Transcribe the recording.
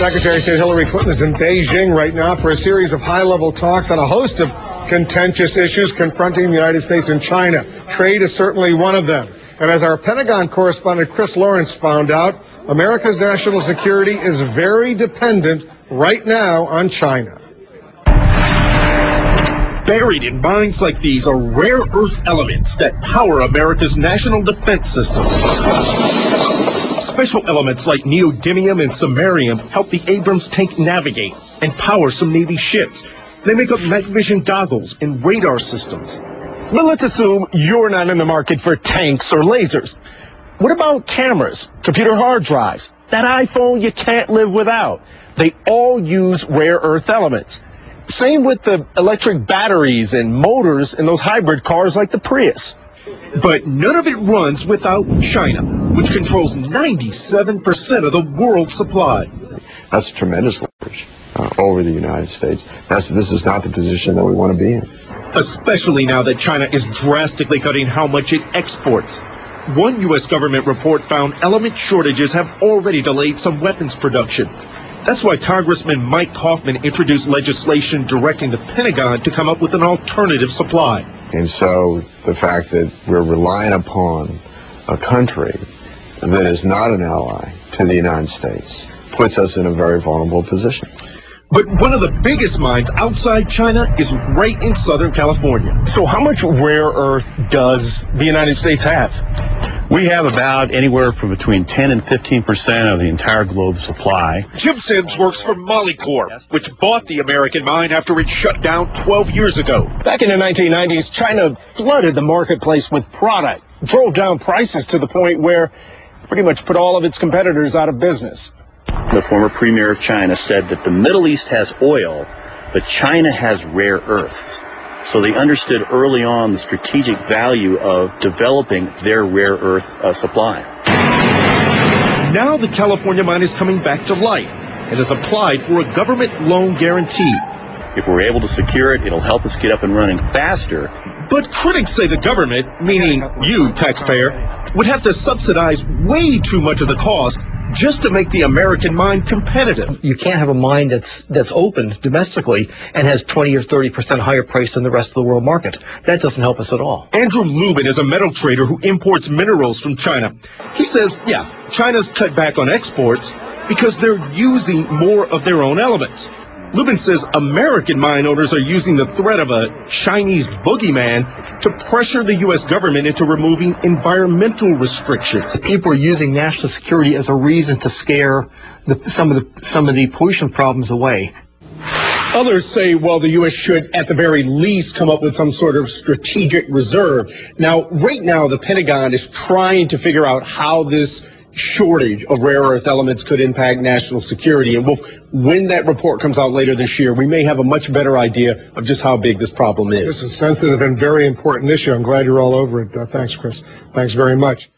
Secretary of State Hillary Clinton is in Beijing right now for a series of high-level talks on a host of contentious issues confronting the United States and China. Trade is certainly one of them. And as our Pentagon correspondent Chris Lawrence found out, America's national security is very dependent right now on China. Buried in mines like these are rare earth elements that power America's national defense system. Special elements like neodymium and samarium help the Abrams tank navigate and power some Navy ships. They make up night vision goggles and radar systems. But let's assume you're not in the market for tanks or lasers. What about cameras, computer hard drives, that iPhone you can't live without? They all use rare earth elements. Same with the electric batteries and motors in those hybrid cars like the Prius. But none of it runs without China, which controls 97% of the world's supply. That's tremendous leverage over the United States. This is not the position that we want to be in. Especially now that China is drastically cutting how much it exports. One U.S. government report found element shortages have already delayed some weapons production. That's why Congressman Mike Coffman introduced legislation directing the Pentagon to come up with an alternative supply. And so the fact that we're relying upon a country that is not an ally to the United States puts us in a very vulnerable position. But one of the biggest mines outside China is right in Southern California. So how much rare earth does the United States have? We have about anywhere from between 10 and 15% of the entire globe's supply. Jim Sims works for Molycorp, which bought the American mine after it shut down 12 years ago. Back in the 1990s, China flooded the marketplace with product, drove down prices to the point where pretty much put all of its competitors out of business. The former premier of China said that the Middle East has oil, but China has rare earths. So they understood early on the strategic value of developing their rare earth supply. Now the California mine is coming back to life and has applied for a government loan guarantee. If we're able to secure it, it'll help us get up and running faster. But critics say the government, meaning you, taxpayer, would have to subsidize way too much of the cost just to make the American mine competitive. You can't have a mine that's open domestically and has 20 or 30% higher price than the rest of the world market. That doesn't help us at all. Andrew Lubin is a metal trader who imports minerals from China. He says, yeah, China's cut back on exports because they're using more of their own elements. Lubin says American mine owners are using the threat of a Chinese boogeyman to pressure the U.S. government into removing environmental restrictions. People are using national security as a reason to scare some of the pollution problems away. Others say, well, the U.S. should, at the very least, come up with some sort of strategic reserve. Now, right now, the Pentagon is trying to figure out how this shortage of rare earth elements could impact national security. And when that report comes out later this year, we may have a much better idea of just how big this problem is. It's a sensitive and very important issue. I'm glad you're all over it. Thanks, Chris. Thanks very much.